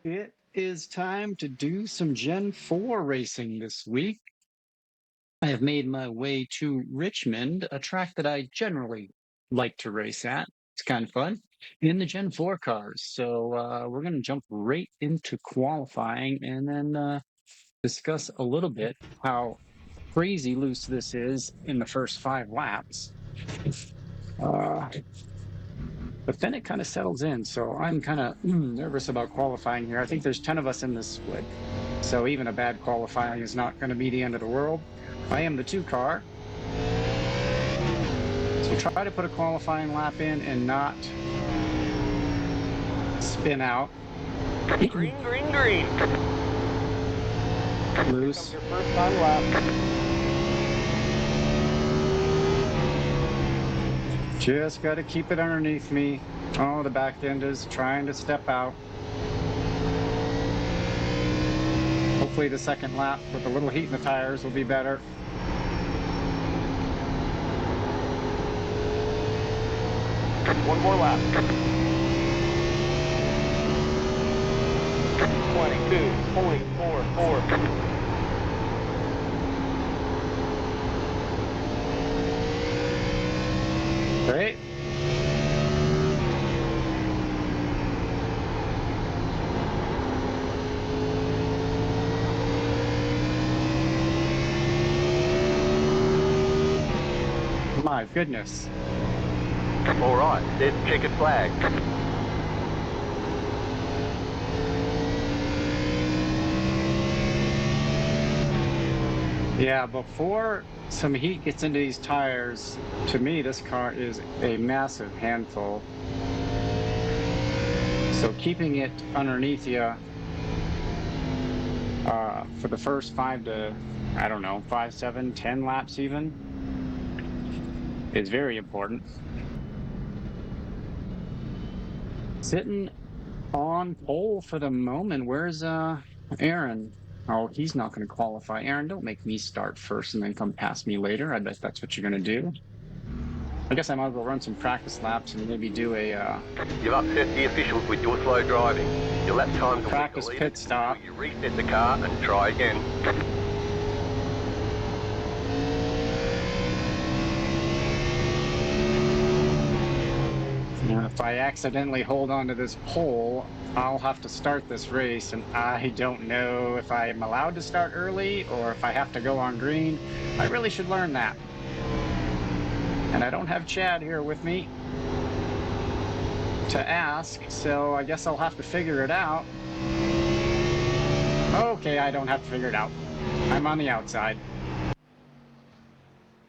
It is time to do some Gen 4 racing this week. I have made my way to Richmond, a track that I generally like to race at. It's kind of fun in the Gen 4 cars. So we're going to jump right into qualifying and then discuss a little bit how crazy loose this is in the first 5 laps. Uh, but then it kind of settles in. So I'm kind of nervous about qualifying here. I think there's 10 of us in this split. So even a bad qualifying is not going to be the end of the world. I am the 2 car. So try to put a qualifying lap in and not spin out. Green, green, green. Loose. Your first time lap. Just got to keep it underneath me. Oh, the back end is trying to step out. Hopefully the second lap with a little heat in the tires will be better. One more lap. 22.44. Great. My goodness. All right, there's the checkered flag. Yeah, before some heat gets into these tires, to me, this car is a massive handful. So keeping it underneath you for the first 5 to, I don't know, 5, 7, 10 laps even, is very important. Sitting on pole for the moment. Where's Aaron? Oh, he's not going to qualify. Aaron, don't make me start first and then come past me later. I bet that's what you're going to do. I guess I might as well run some practice laps and maybe do a You've upset the officials with your slow driving. Your lap times will practice be pit stop. You reset the car and try again. If I accidentally hold on to this pole, I'll have to start this race, and I don't know if I'm allowed to start early or if I have to go on green. I really should learn that. And I don't have Chad here with me to ask, so I guess I'll have to figure it out. Okay, I don't have to figure it out. I'm on the outside.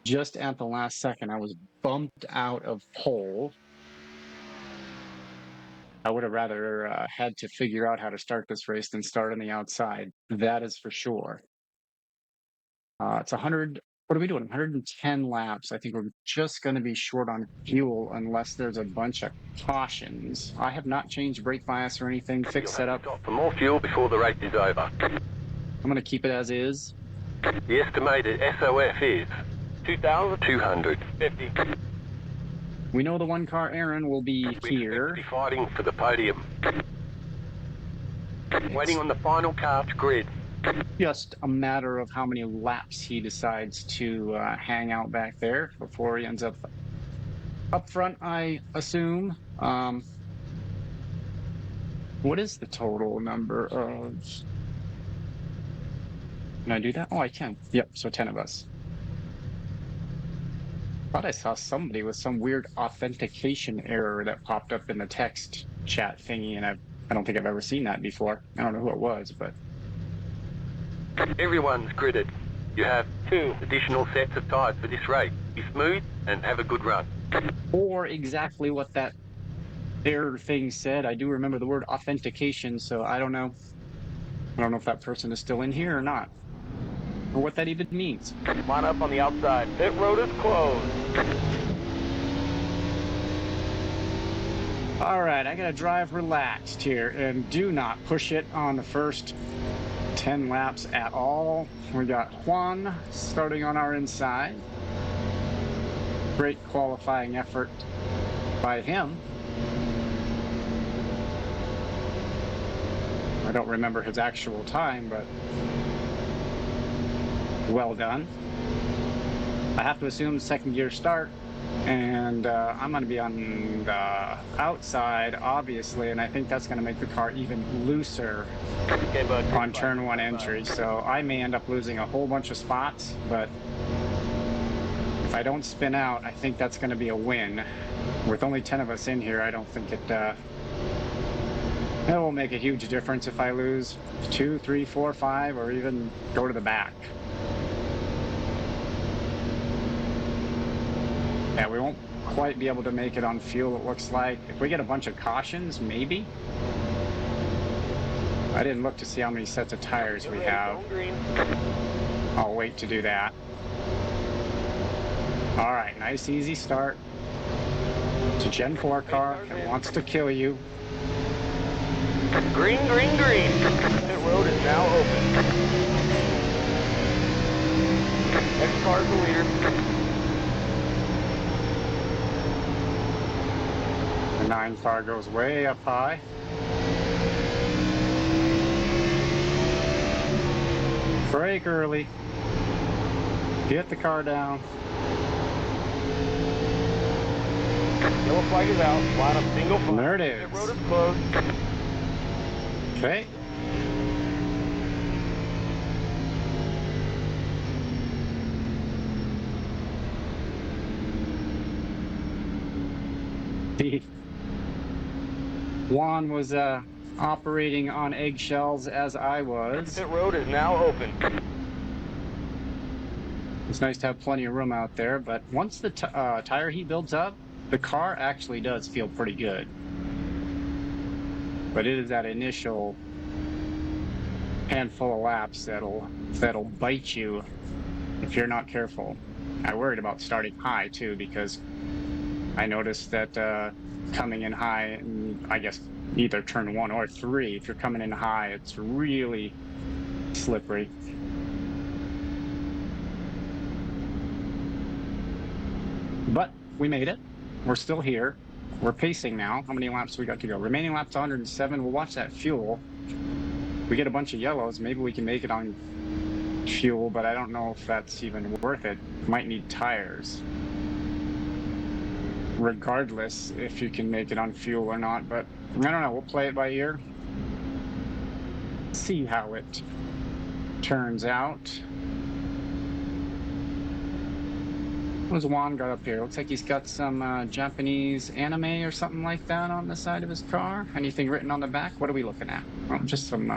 Just at the last second, I was bumped out of pole. I would have rather had to figure out how to start this race than start on the outside. That is for sure. It's 100. What are we doing? 110 laps. I think we're just going to be short on fuel unless there's a bunch of cautions. I have not changed brake bias or anything. Fixed setup. Stop for more fuel before the race is over. I'm going to keep it as is. The estimated SOF is 2,250. We know the 1 car Aaron will be here. To be fighting for the podium. Waiting on the final car to grid. Just a matter of how many laps he decides to hang out back there before he ends up front, I assume. What is the total number of... Can I do that? Oh, I can. Yep, so 10 of us. Thought I saw somebody with some weird authentication error that popped up in the text chat thingy, and I don't think I've ever seen that before. I don't know who it was, but... Everyone's gridded. You have 2 additional sets of tyres for this race. Be smooth and have a good run. Or exactly what that error thing said. I do remember the word authentication, so I don't know. I don't know if that person is still in here or not, or what that even means. Line up on the outside. Pit road is closed. All right, I gotta drive relaxed here and do not push it on the first 10 laps at all. We got Juan starting on our inside. Great qualifying effort by him. I don't remember his actual time, but well done. I have to assume second gear start, and I'm going to be on the outside, obviously, and I think that's going to make the car even looser on turn one entry. So I may end up losing a whole bunch of spots, but if I don't spin out, I think that's going to be a win. With only 10 of us in here, I don't think it will make a huge difference if I lose 2, 3, 4, 5, or even go to the back. Yeah, we won't quite be able to make it on fuel, it looks like. If we get a bunch of cautions, maybe. I didn't look to see how many sets of tires we have. I'll wait to do that. All right, nice, easy start. It's a Gen 4 car. It wants to kill you. Green, green, green. The road is now open. Next car is the leader. The 9 car goes way up high. Brake early. Get the car down. Yellow flag is out. Line up single file. There it is. The road is closed. Okay. Juan was operating on eggshells as I was. The road is now open. It's nice to have plenty of room out there, but once the tire heat builds up, the car actually does feel pretty good. But it is that initial handful of laps that'll bite you if you're not careful. I worried about starting high too, because I noticed that coming in high, and I guess either turn 1 or 3, if you're coming in high, it's really slippery. But we made it. We're still here. We're pacing now. How many laps we got to go? Remaining laps 107. We'll watch that fuel. We get a bunch of yellows. Maybe we can make it on fuel, but I don't know if that's even worth it. Might need tires. Regardless if you can make it on fuel or not, but I don't know. We'll play it by ear. See how it turns out. What's Juan got up here? Looks like he's got some Japanese anime or something like that on the side of his car. Anything written on the back? What are we looking at? Well, just some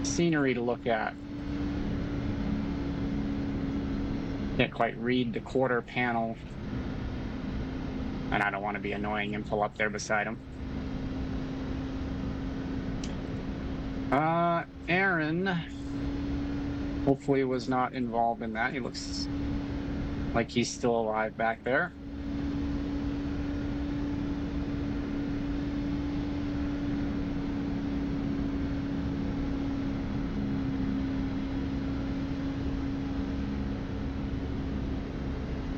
scenery to look at. Can't quite read the quarter panel. And I don't want to be annoying and pull up there beside him. Aaron hopefully was not involved in that. He looks like he's still alive back there.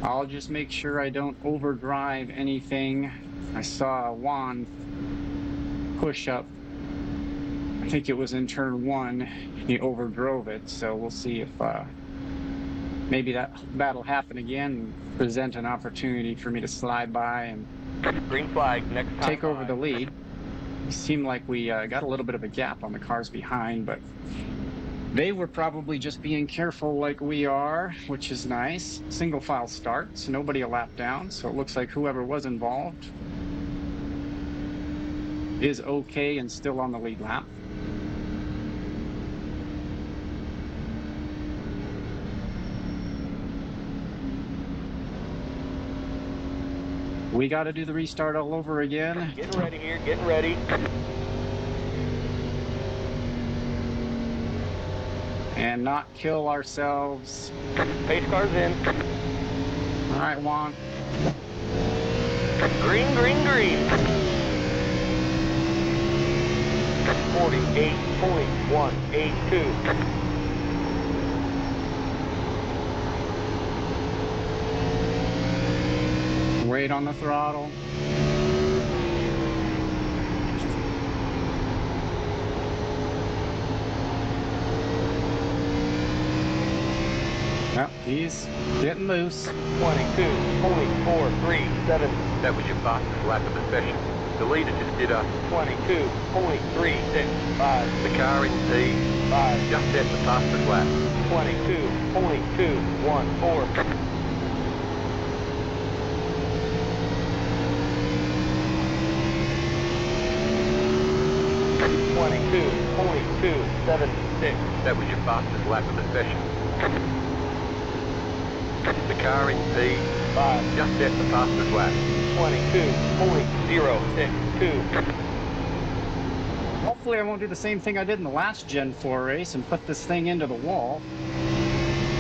I'll just make sure I don't overdrive anything. I saw Juan push up. I think it was in turn 1. He overdrove it, so we'll see if maybe that'll happen again and present an opportunity for me to slide by and green flag. Next time take over the lead. It seemed like we got a little bit of a gap on the cars behind, but they were probably just being careful like we are, which is nice. Single file starts, nobody a lap down, so it looks like whoever was involved is okay and still on the lead lap. We got to do the restart all over again. Getting ready here, getting ready. And not kill ourselves. Pace car's in. All right, Juan. Green, green, green. 48.182. Weight on the throttle. Yep, he's getting loose. 22.437. That was your fastest lap of the session. The leader just did a 22.365. the car in P5 just set the fastest lap. 22.214. .276. That was your fastest lap of the session. The car in P5 just set the fastest lap. 22.062. Hopefully I won't do the same thing I did in the last Gen 4 race and put this thing into the wall.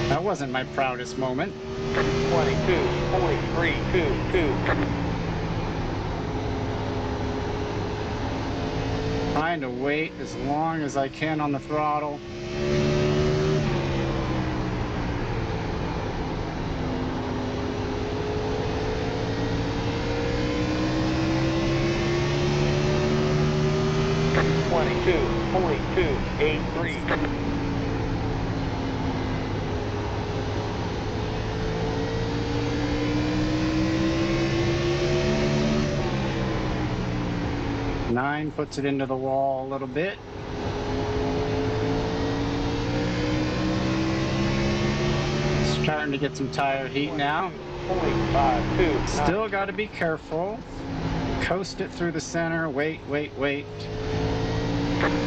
That wasn't my proudest moment. 22.322. Trying to wait as long as I can on the throttle. .283. Nine puts it into the wall a little bit. Starting to get some tire heat now. 0.529. Still got to be careful. Coast it through the center. Wait.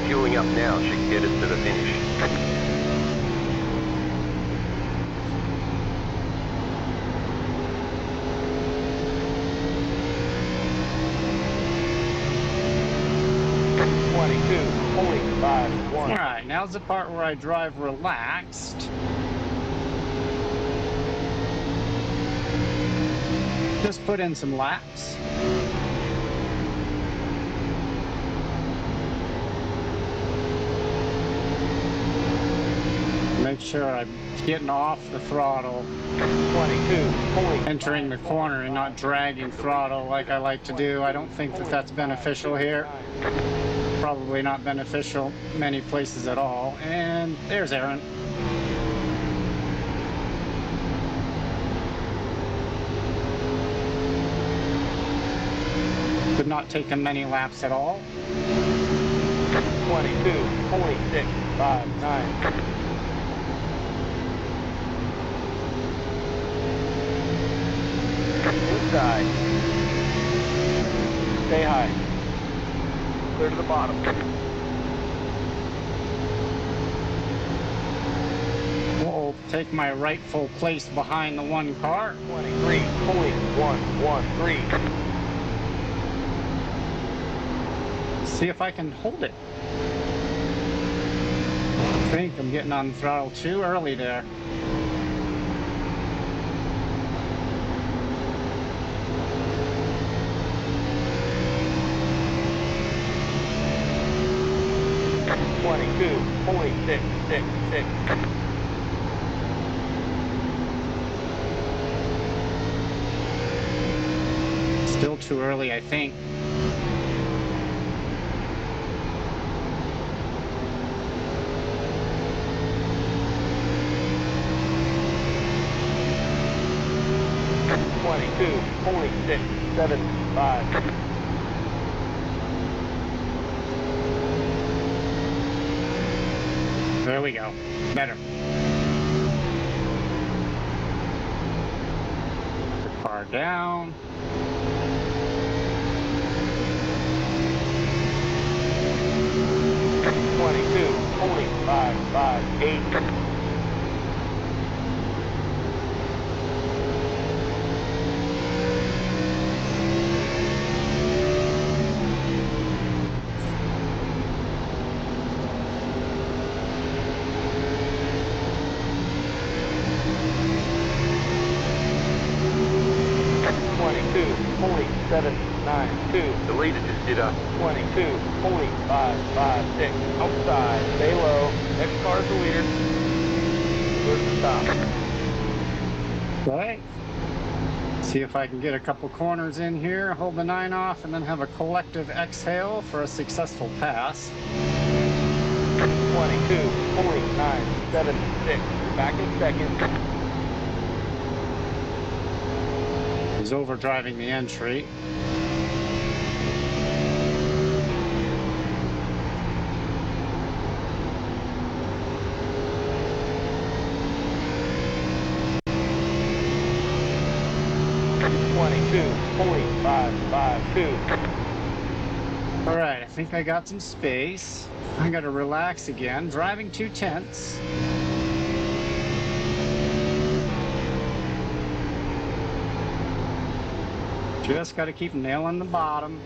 Fueling up now should get us to the finish. All right, now's the part where I drive relaxed. Just put in some laps. Make sure I'm getting off the throttle. 22. Entering the corner and not dragging throttle like I like to do. I don't think that that's beneficial here. Probably not beneficial many places at all. And there's Aaron. Could not take him many laps at all. 22.659. Inside. Stay high. Clear to the bottom. We'll take my rightful place behind the one car. 23.113. See if I can hold it. I think I'm getting on the throttle too early there. .666. Still too early, I think. .675. There we go. Better. The car down. .558. .792. The leader just did a 22.556. Outside. Stay low. Next car's the leader. Where's the stop? Okay. See if I can get a couple corners in here, hold the 9 off, and then have a collective exhale for a successful pass. 22.976. Back in second. was overdriving the entry. All right, I think I got some space. I got to relax again. Driving 2/10. Just got to keep nailing the bottom.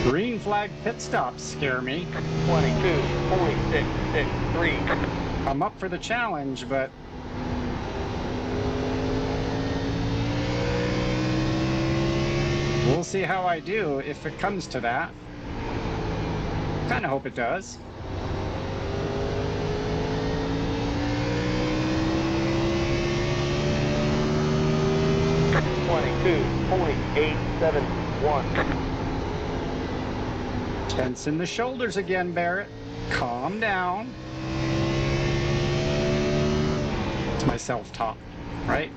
Green flag pit stops scare me. 22.663. I'm up for the challenge, but we'll see how I do if it comes to that. Kind of hope it does. Tense in the shoulders again, Barrett. Calm down. It's my self-talk, right?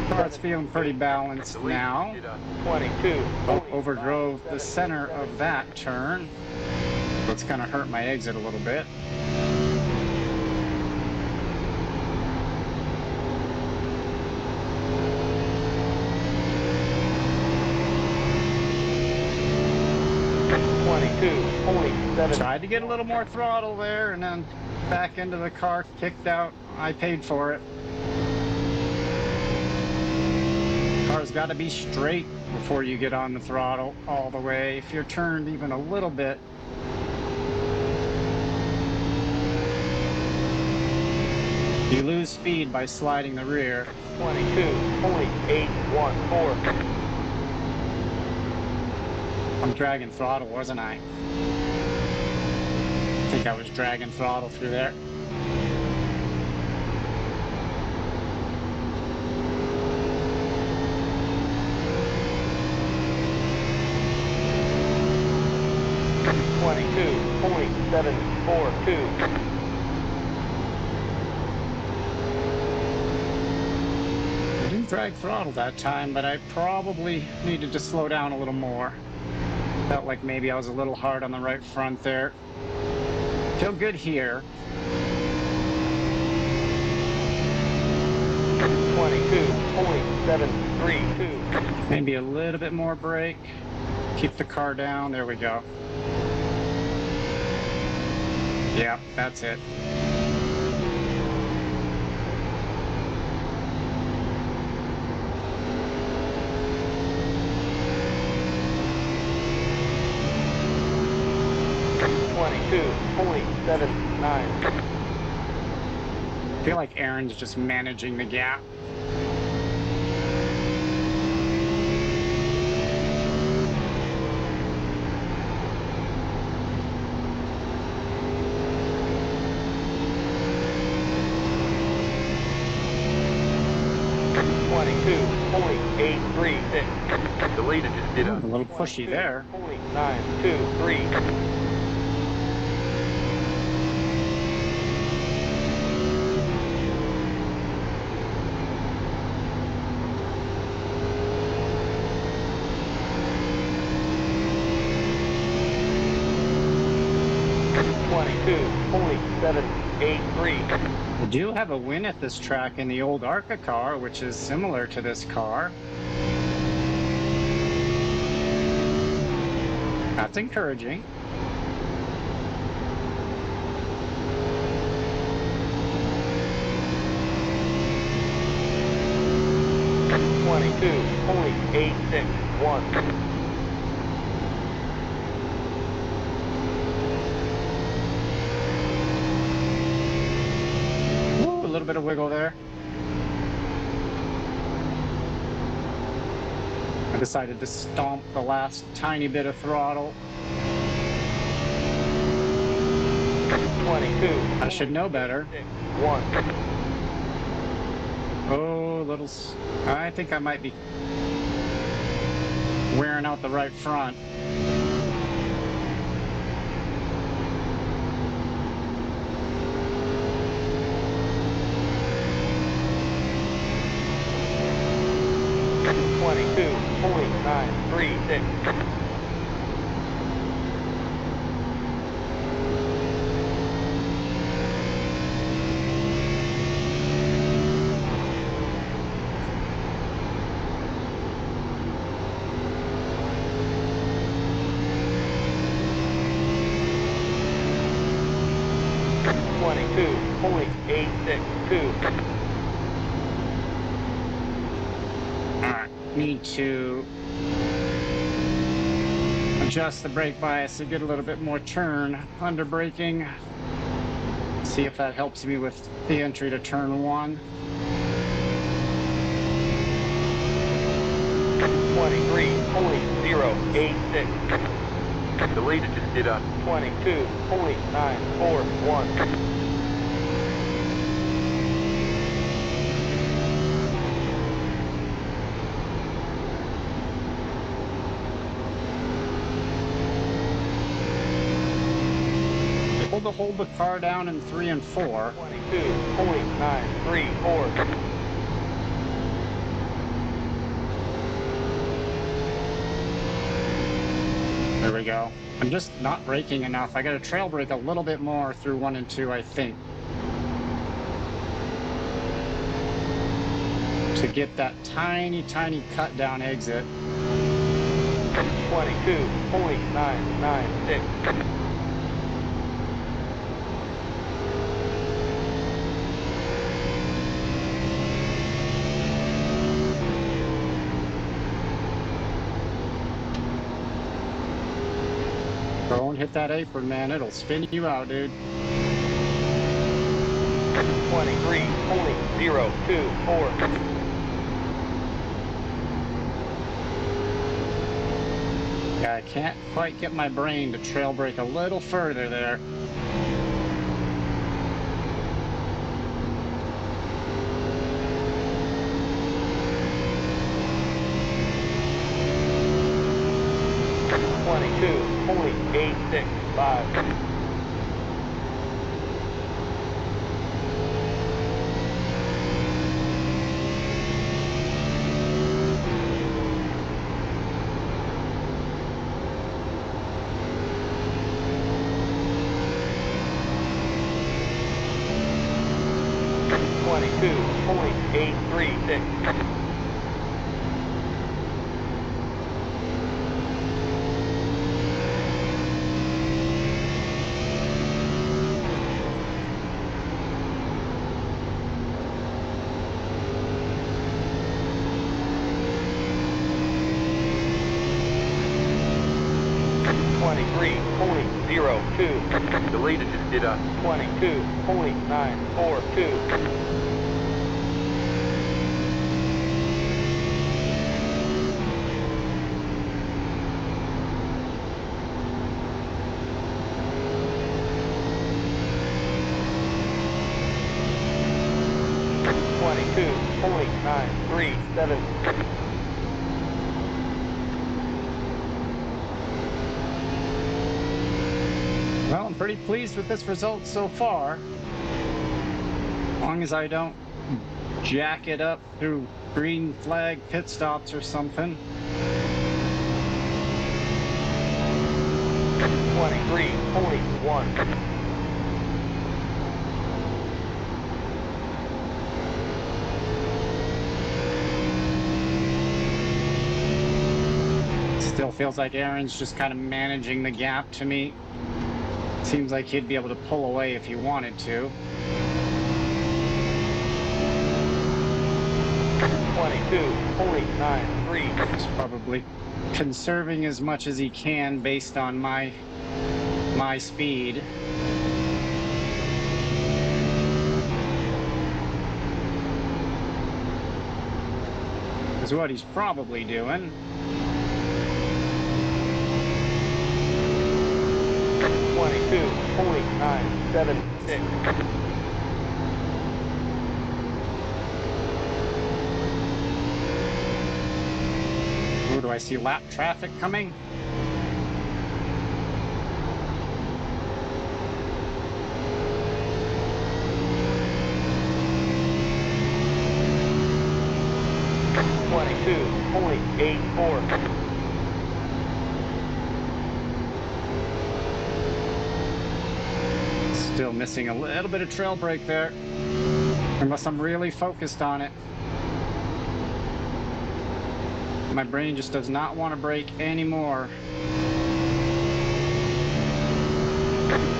Car's feeling pretty balanced now. 22. Overdrove the center of that turn. So it's going to hurt my exit a little bit. Tried to get a little more throttle there and then back into the car, kicked out. I paid for it. Car's got to be straight before you get on the throttle all the way. If you're turned even a little bit, you lose speed by sliding the rear. 22.814. I'm dragging throttle, wasn't I? I think I was dragging throttle through there. I didn't drag throttle that time, but I probably needed to slow down a little more. Felt like maybe I was a little hard on the right front there. Feel good here. 22.732. Maybe a little bit more brake. Keep the car down. There we go. Yeah, that's it. I feel like Aaron's just managing the gap. The leader just did A little pushy there. 923. 22.783. I do have a win at this track in the old ARCA car, which is similar to this car. That's encouraging. $22.861. A little bit of wiggle there. I decided to stomp the last tiny bit of throttle. 22. I should know better. 1. Oh, I think I might be wearing out the right front. .936. Alright, need to adjust the brake bias to get a little bit more turn under braking. See if that helps me with the entry to turn 1. 23.086. The leader just did a 22.941. Able to hold the car down in 3 and 4. 22.934. There we go. I'm just not braking enough. I got to trail brake a little bit more through 1 and 2, I think, to get that tiny, tiny cut down exit. 22.996. Don't hit that apron, man. It'll spin you out, dude. 23.024. Yeah, I can't quite get my brain to trail brake a little further there. .865. .836. .2. The leader just did a 22.942. .937. Well, I'm pretty pleased with this result so far. As long as I don't jack it up through green flag pit stops or something. 23.1. Still feels like Aaron's just kind of managing the gap to me. Seems like he'd be able to pull away if he wanted to. 22.93. He's probably conserving as much as he can based on my speed. is what he's probably doing. 22.976. Oh, do I see lap traffic coming? .84. Still missing a little bit of trail brake there, unless I'm really focused on it. My brain just does not want to brake anymore.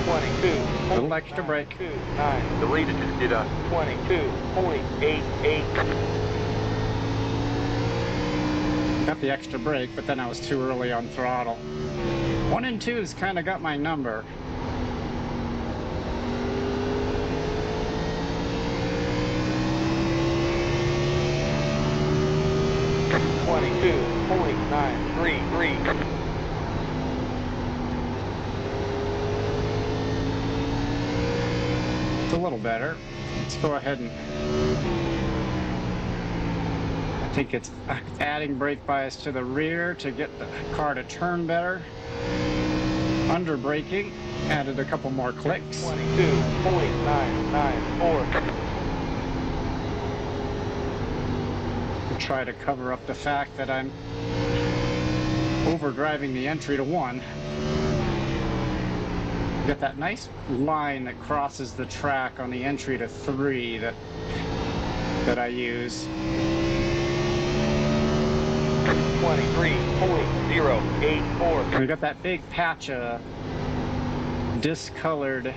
22. Little extra brake. 9. The leader just did a 22.88. Got the extra brake, but then I was too early on throttle. 1 and 2's kind of got my number. .933. It's a little better. Let's go ahead and... I think it's adding brake bias to the rear to get the car to turn better. Under braking, added a couple more clicks. 22.994. Try to cover up the fact that I'm overdriving the entry to 1. Get that nice line that crosses the track on the entry to 3 that I use. 23.084. We got that big patch of discolored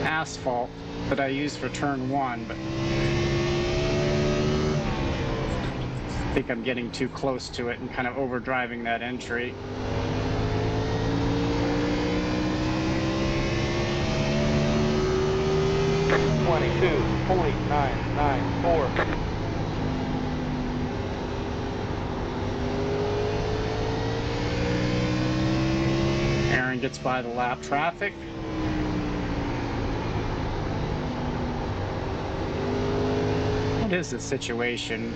asphalt that I use for turn 1, but I think I'm getting too close to it and kind of overdriving that entry. .994. Aaron gets by the lap traffic. What is the situation?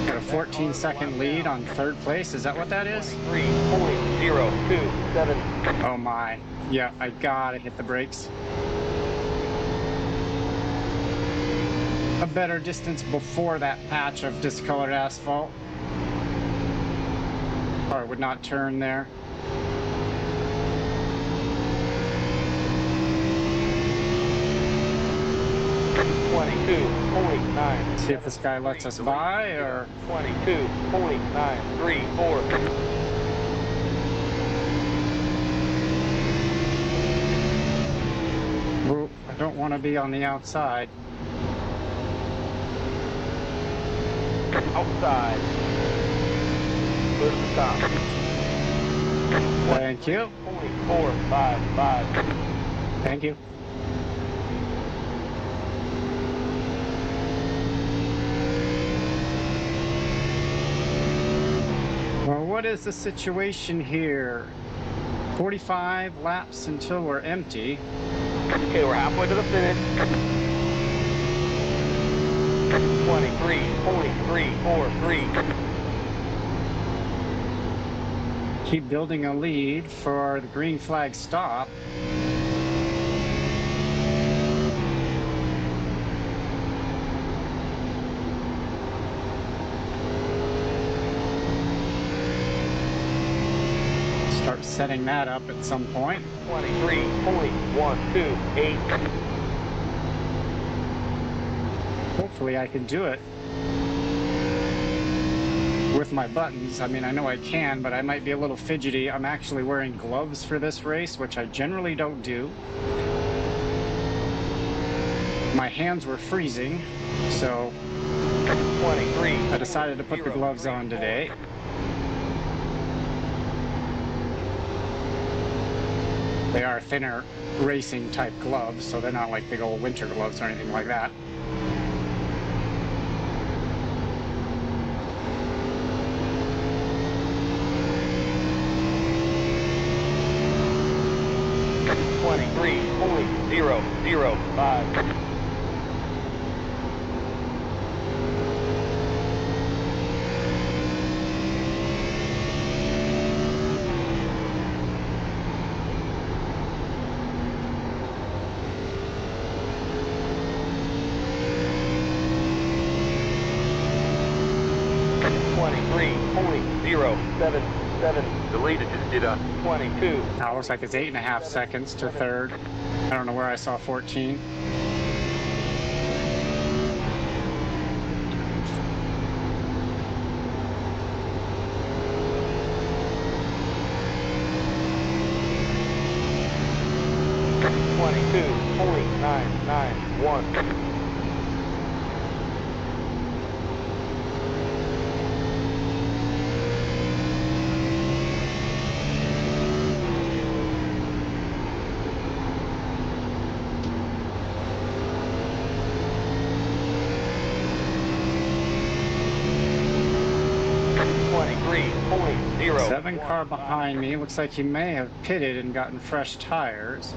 Got a 14-second lead on 3rd place. Is that what that is? 3.027. Oh my. Yeah, I gotta hit the brakes. A better distance before that patch of discolored asphalt. Car would not turn there. See if this guy lets us by, or 22.934. Ooh, I don't want to be on the outside. Outside. Go to the top. Thank you. 455. Thank you. Well, what is the situation here? 45 laps until we're empty. Okay, we're halfway to the finish. 23.343. Keep building a lead for the green flag stop. Start setting that up at some point. 23.128. Hopefully I can do it with my buttons. I mean, I know I can, but I might be a little fidgety. I'm actually wearing gloves for this race, which I generally don't do. My hands were freezing, so I decided to put the gloves on today. They are thinner racing type gloves, so they're not like big old winter gloves or anything like that. 23.005. The leader just did a 22. Now it looks like it's 8.5 seconds to third. I don't know where I saw 14. .991. Seven car behind me. Looks like he may have pitted and gotten fresh tires.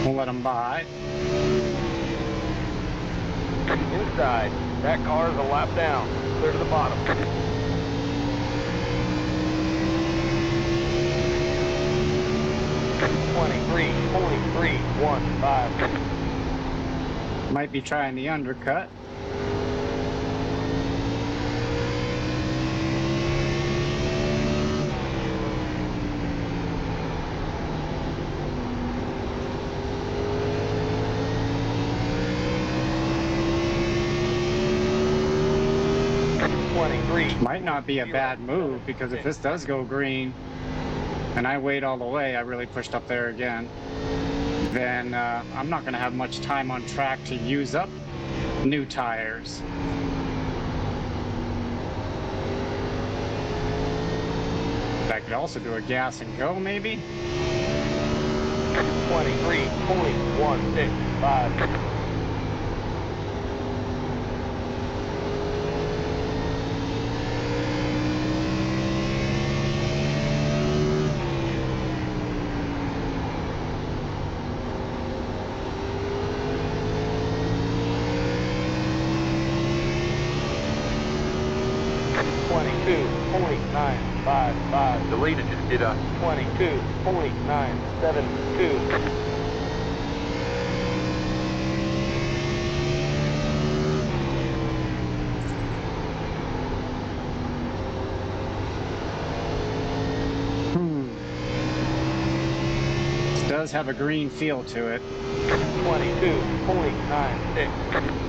We'll let him by. Inside. That car is a lap down. Clear to the bottom. .315. Might be trying the undercut. Might not be a bad move, because if this does go green and I wait all the way, I really pushed up there again, then I'm not going to have much time on track to use up new tires. I could also do a gas and go, maybe? 23.165. .955. the leader just did a 22.972. This does have a green feel to it. 22.96.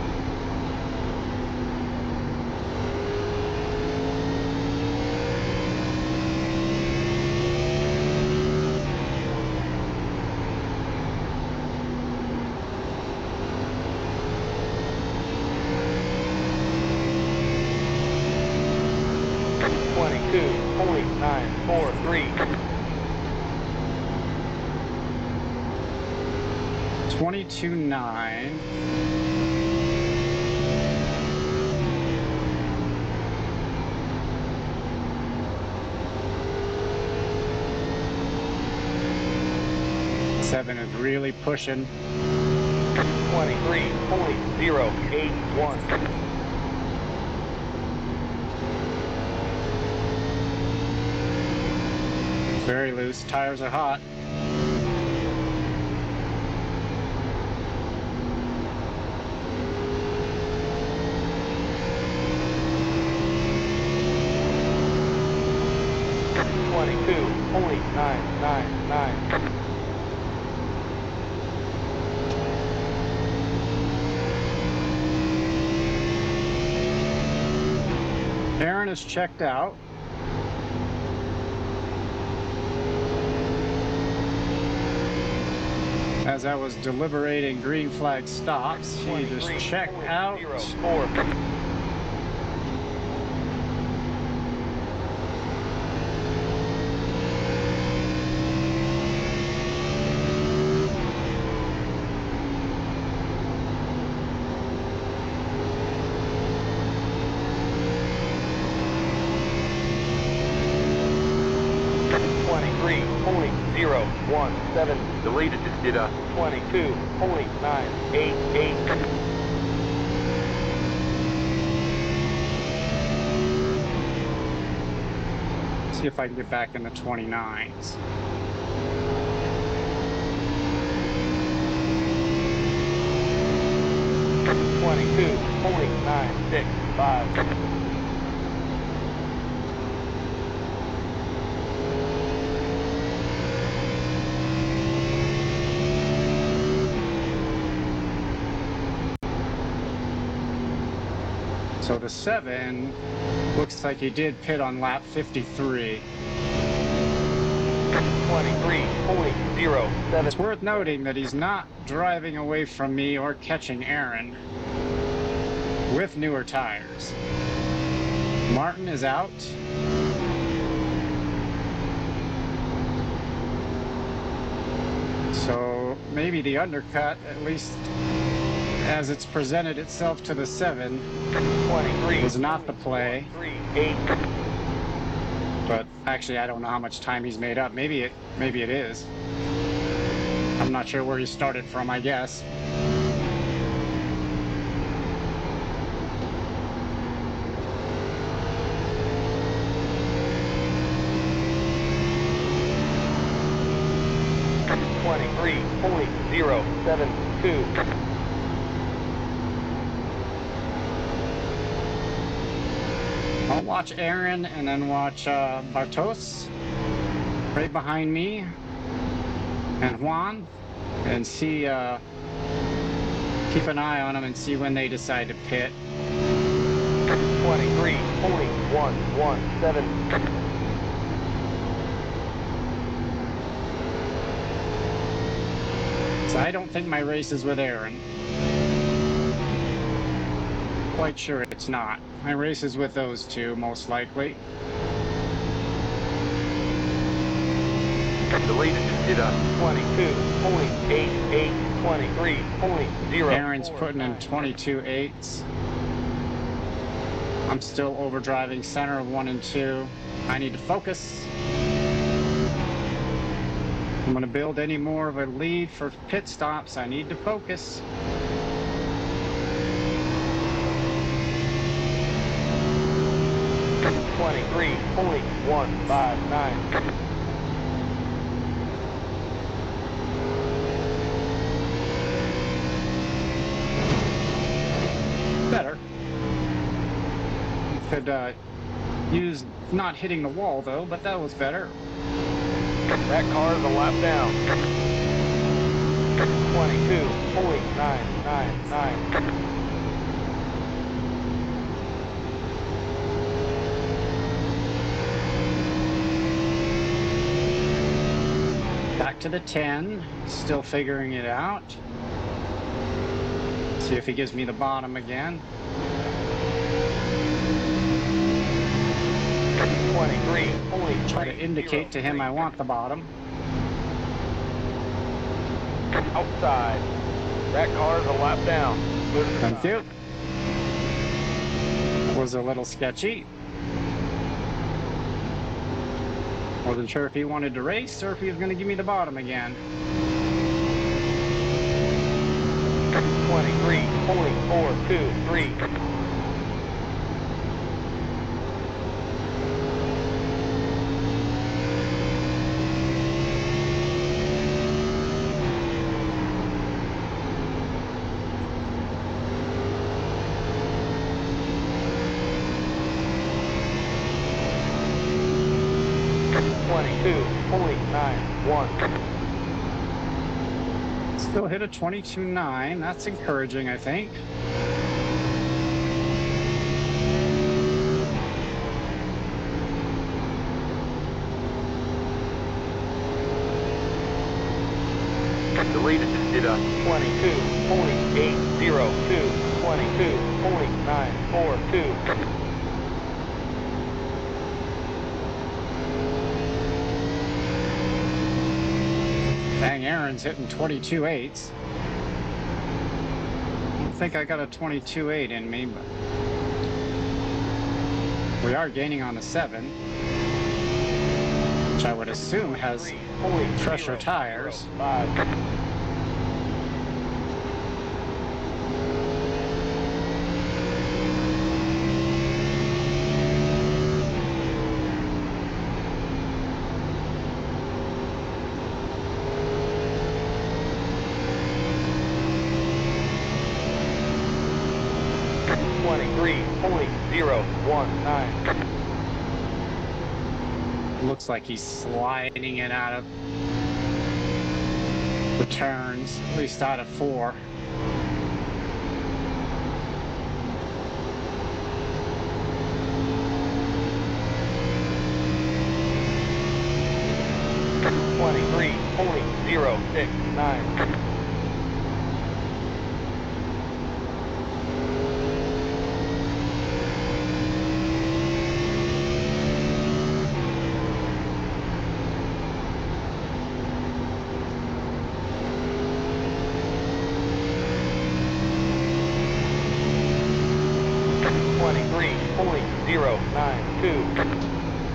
.943. 22.9. Seven is really pushing. 23.081. Very loose. Tires are hot. .999. Aaron is checked out. As I was deliberating green flag stops, he just checked out. 23.04. 23.017. The leader just did a 22.988. See if I can get back in the 29s. 22.965. So the 7 looks like he did pit on lap 53. 23.07. It's worth noting that he's not driving away from me or catching Aaron with newer tires. Martin is out. So maybe the undercut, at least as it's presented itself to the 7, was not the play. But actually, I don't know how much time he's made up. Maybe it is. I'm not sure where he started from, I guess. .072. I'll watch Aaron and then watch Bartos right behind me and Juan and see, keep an eye on them and see when they decide to pit. 23.117. So I don't think my race is with Aaron. Quite sure it's not. My race is with those two, most likely. The leader just did a 22.88. 23.0. Aaron's putting in 22.8s. I'm still overdriving center of 1 and 2. I need to focus. I'm going to build any more of a lead for pit stops. I need to focus. .159. Better. Could use not hitting the wall though, but that was better. That car is a lap down. 22.999. Back to the 10, still figuring it out. See if he gives me the bottom again. 23. Try to indicate to him I want the bottom. Outside. That car is a lap down. Thank you. Was a little sketchy. Wasn't sure if he wanted to race or if he was going to give me the bottom again. 23.423. Still hit a 22.9. That's encouraging, I think. The leader just did a 22.802. 22.942. Dang, Aaron's hitting 22.8s. I don't think I got a 22.8 in me, but we are gaining on the 7. which I would assume has fresher tires. 5. Looks like he's sliding it out of the turns, at least out of 4. .069.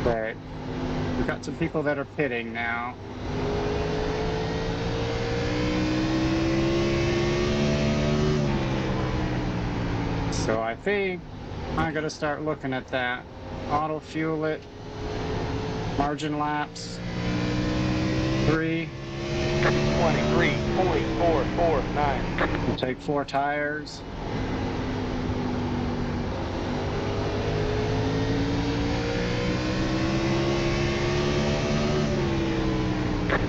Right. We've got some people that are pitting now. So I think I gotta start looking at that. Auto fuel it. Margin laps. 3. 23.449. We'll take 4 tires.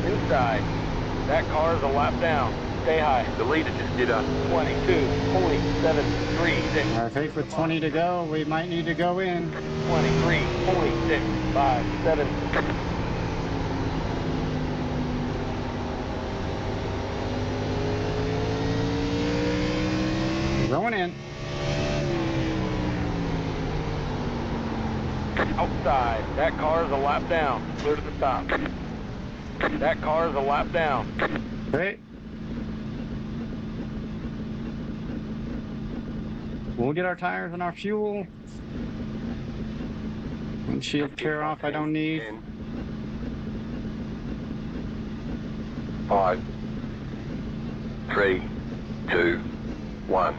Inside. That car is a lap down. Stay high. The leader just did a 22.736. I think with 20 to go, we might need to go in. 23.657. Going in. Outside. That car is a lap down. Clear to the top. That car is a lap down. Okay. We'll get our tires and our fuel. Windshield tear off I don't need. 10, 5, 3, 2, 1.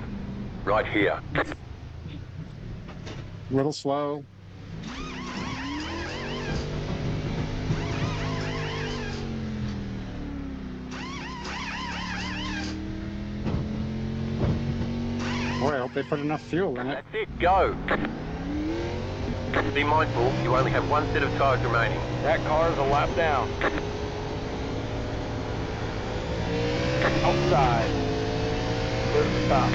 Right here. A little slow. Boy, I hope they put enough fuel in it. That's it, go. Be mindful, you only have 1 set of tires remaining. That car is a lap down. Outside. Clear to the top.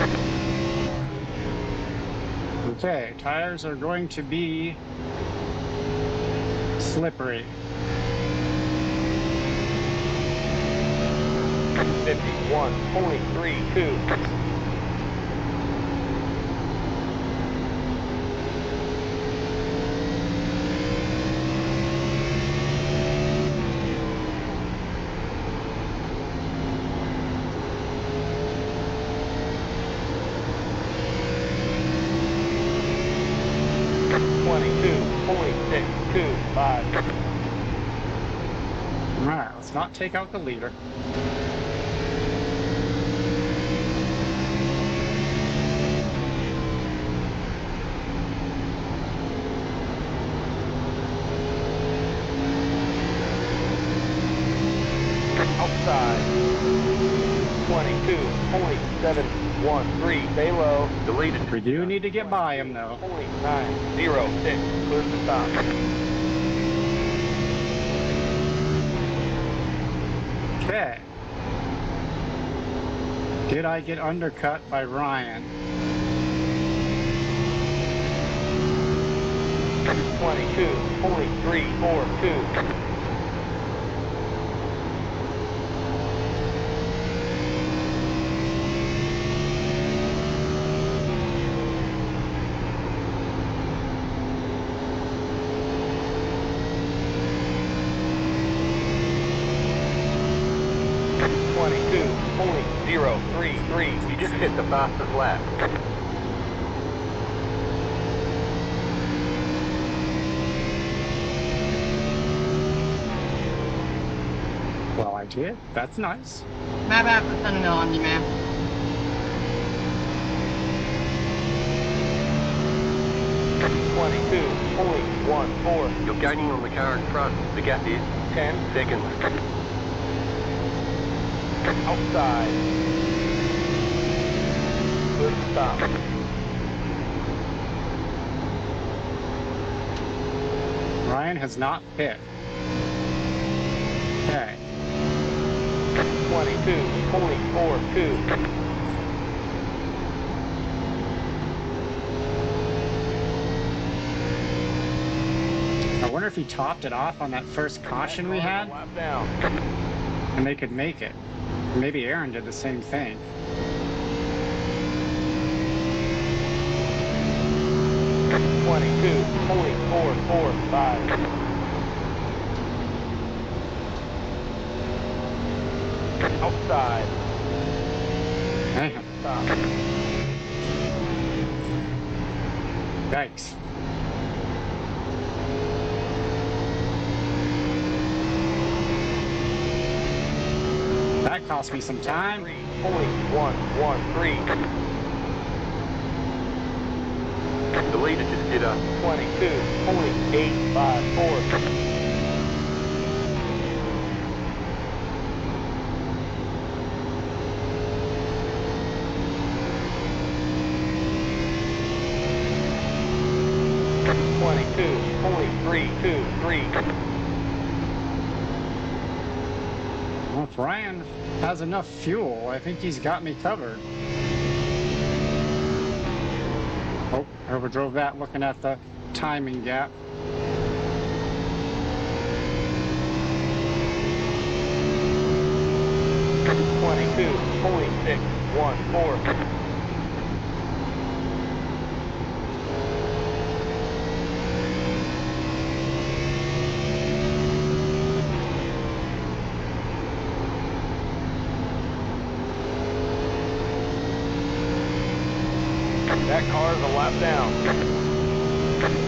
Okay, tires are going to be slippery. 51.32. All right, let's not take out the leader. Outside. 22.713. Stay low. The leader just We do need to get by him, though. 0.906. Clear to the top. Okay. Did I get undercut by Ryan? 22.342. You just hit the fastest lap. did? That's nice. My bad for sending it on you, man. You're gaining on the car in front. The gap is 10 seconds. Outside. Good stop. Ryan has not pit. Okay. 22.42. I wonder if he topped it off on that first caution we had, Lap down. and they could make it. Maybe Aaron did the same thing. Outside. Damn. Stop. Yikes. That cost me some time. 3.113. The leader just did a 22.854. Well, if Ryan has enough fuel, I think he's got me covered. Oh, I overdrove that looking at the timing gap. That car is a lap down.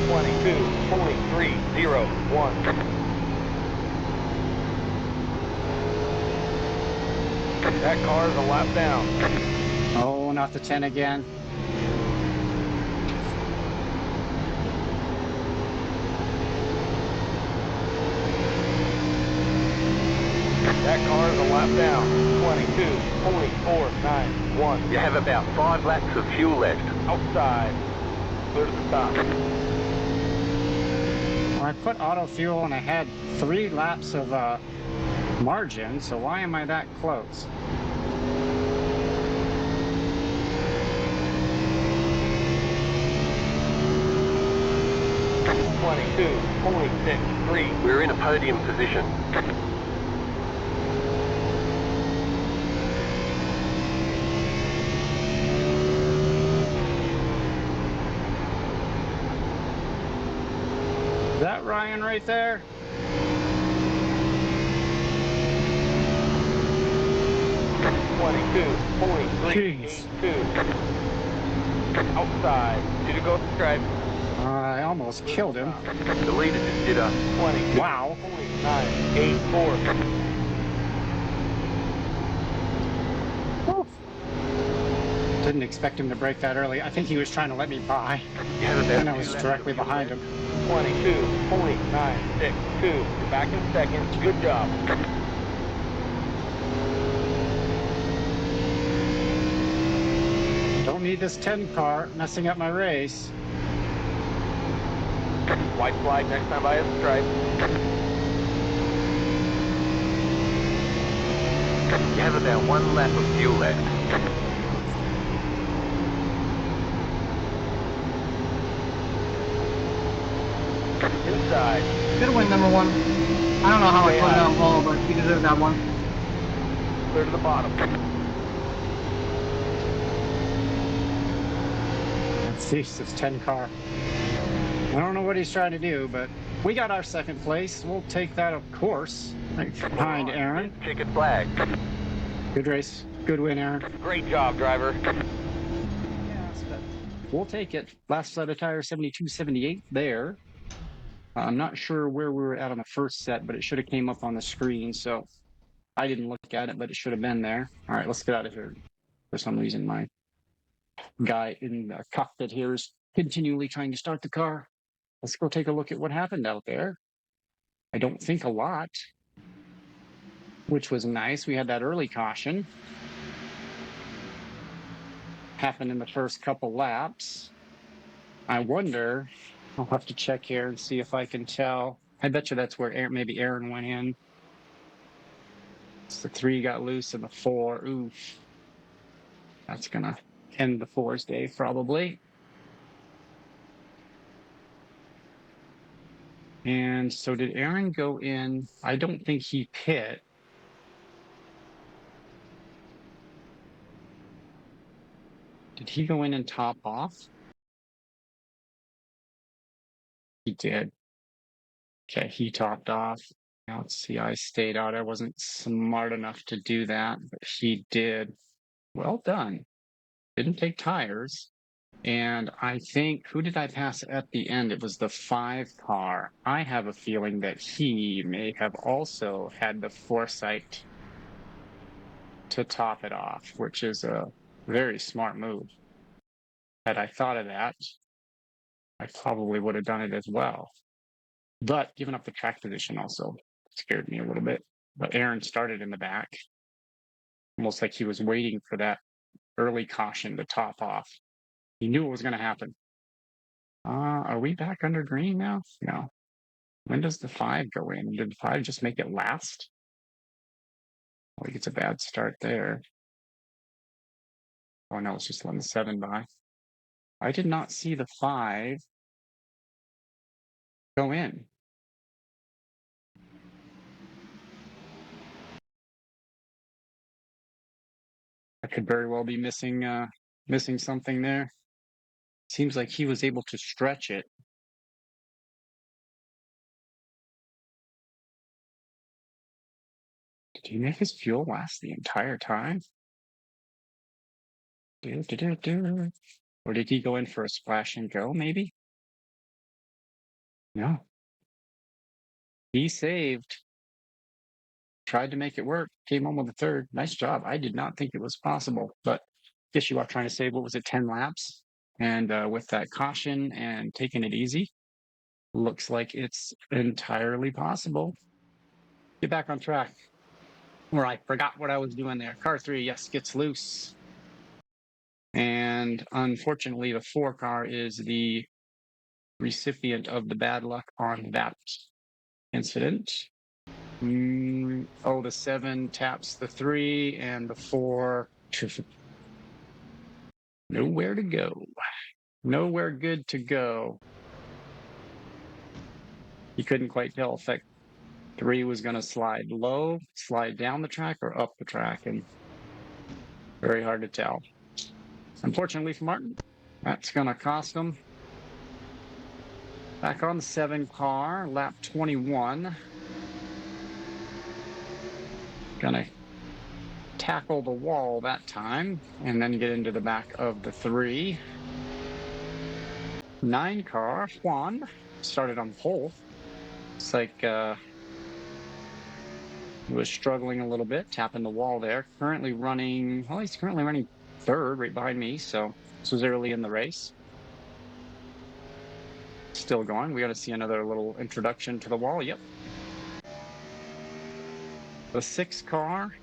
22.301. That car is a lap down. Oh, not the 10 again. That car is a lap down. 22.491. You have about 5 laps of fuel left. Outside. Clear to the stop. Well, I put auto fuel and I had 3 laps of margin, so why am I that close? We're in a podium position. Is that Ryan right there? Jeez. Outside. Did it go stripe? I almost killed him. The leader just did a 20. Wow. 984. Whew. Didn't expect him to break that early. I think he was trying to let me by, You have about and I 2 was laps directly of fuel behind left. him. 22.962. You're back in second. Good job. Don't need this 10 car messing up my race. White flag next time by a stripe. You have about 1 lap of fuel left. Inside. Good win, number 1. I don't know how I put it on pole, but you deserve that one. Clear to the bottom. Let's see, this 10 car. I don't know what he's trying to do, but we got our second place. We'll take that, of course, right behind Aaron. Checkered flag. Good race. Good win, Aaron. Great job, driver. Yes, but we'll take it. Last set of tire 72-78 there. I'm not sure where we were at on the first set, but it should have came up on the screen. So I didn't look at it, but it should have been there. All right, let's get out of here. For some reason, my guy in the cockpit here is continually trying to start the car. Let's go take a look at what happened out there. I don't think a lot, which was nice. We had that early caution. Happened in the first couple laps. I wonder, I'll have to check here and see if I can tell. I bet you that's where maybe Aaron went in. So the 3 got loose and the 4. Oof. That's going to end the 4's day probably. And so did Aaron go in? I don't think he pit. Did he go in and top off? He did. Okay, he topped off. Now let's see, I stayed out. I wasn't smart enough to do that, but he did. Well done. Didn't take tires. And I think, who did I pass at the end? It was the 5 car. I have a feeling that he may have also had the foresight to top it off, which is a very smart move. Had I thought of that, I probably would have done it as well. But giving up the track position also scared me a little bit. But Aaron started in the back, almost like he was waiting for that early caution to top off. He knew what was going to happen. Are we back under green now? No. When does the 5 go in? Did the 5 just make it last? I think it's a bad start there. Oh no, it's just letting the 7 by. I did not see the 5 go in. I could very well be missing something there. Seems like he was able to stretch it. Did he make his fuel last the entire time? Or did he go in for a splash and go, maybe? No. He saved. Tried to make it work. Came home with a 3rd. Nice job. I did not think it was possible, but guess you are trying to save, what was it, 10 laps? And with that caution and taking it easy, looks like it's entirely possible. Get back on track. Where I forgot what I was doing there. Car 3, yes, gets loose. And unfortunately, the 4 car is the recipient of the bad luck on that incident. Oh, the 7 taps the 3 and the 4. Nowhere to go. Nowhere good to go. You couldn't quite tell if that 3 was going to slide low, slide down the track, or up the track, and very hard to tell. Unfortunately for Martin, that's going to cost him. Back on the 7 car, lap 21. Gonna tackle the wall that time, and then get into the back of the 3. 9 car, Juan, started on pole. It's like he was struggling a little bit, tapping the wall there. Currently running, well, he's currently running 3rd right behind me, so this was early in the race. Still going. We got to see another little introduction to the wall. Yep. The 6 car,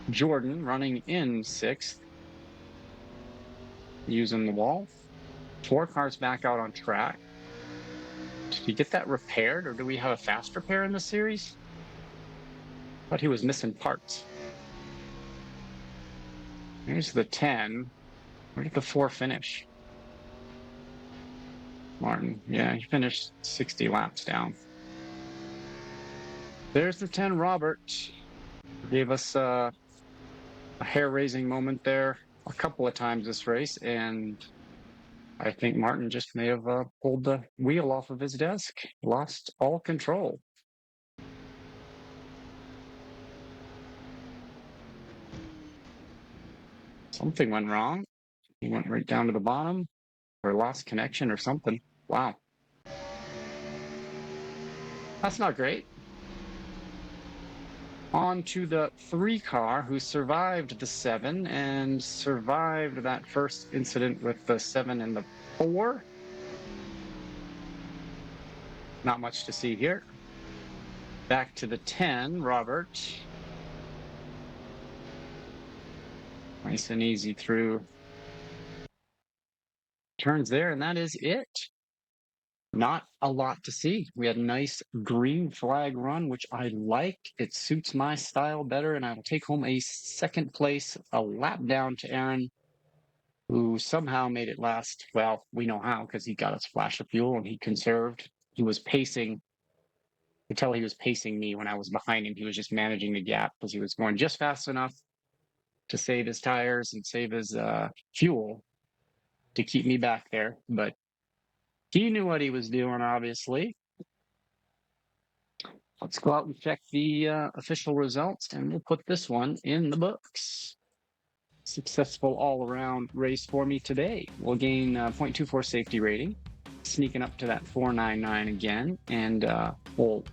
Jordan, running in 6th, using the wall. 4 cars back out on track. Did we get that repaired, or do we have a fast repair in the series? Thought he was missing parts. Here's the 10. Where did the 4 finish? Martin, yeah, he finished 60 laps down. There's the 10, Robert. Gave us a hair-raising moment there a couple of times this race, and I think Martin just may have pulled the wheel off of his desk, lost all control. Something went wrong. He went right down to the bottom, or lost connection or something. Wow. That's not great. On to the 3 car, who survived the 7 and survived that first incident with the 7 and the 4. Not much to see here. Back to the 10, Robert. Nice and easy through turns there, and that is it. Not a lot to see. We had a nice green flag run, which I like. It suits my style better, and I will take home a 2nd place, a lap down to Aaron, who somehow made it last. Well, we know how, because he got a splash of fuel and he conserved. He was pacing. You could tell he was pacing me when I was behind him. He was just managing the gap because he was going just fast enough to save his tires and save his fuel to keep me back there. But he knew what he was doing, obviously. Let's go out and check the official results, and we'll put this one in the books. Successful all-around race for me today. We'll gain 0.24 safety rating, sneaking up to that 499 again, and we'll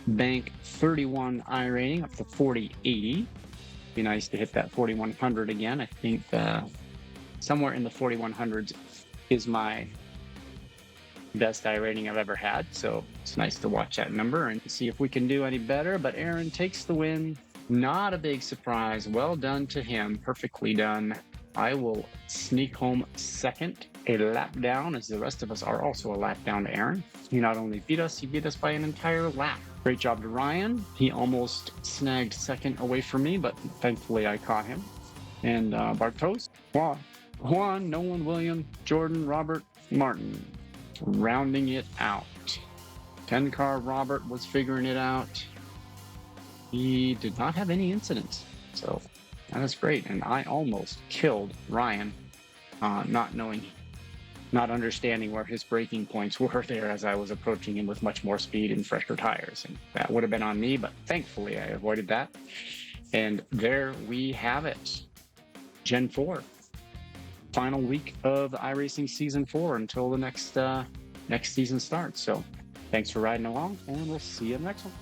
bank 31 iRating up to 4080. Be nice to hit that 4100 again. I think somewhere in the 4100s is my best iRating I've ever had, so it's nice to watch that number and see if we can do any better. But Aaron takes the win. Not a big surprise. Well done to him. Perfectly done. I will sneak home 2nd, a lap down, as the rest of us are also a lap down to Aaron. He not only beat us, he beat us by an entire lap. Great job to Ryan. He almost snagged 2nd away from me, but thankfully I caught him. And Bartos, Juan, Nolan, William, Jordan, Robert, Martin. Rounding it out. 10-car Robert was figuring it out. He did not have any incidents, so that is great. And I almost killed Ryan, not understanding where his braking points were there as I was approaching him with much more speed and fresher tires. And that would have been on me, but thankfully I avoided that. And there we have it. Gen 4. Final week of iRacing Season 4 until the next season starts. So thanks for riding along, and we'll see you in the next one.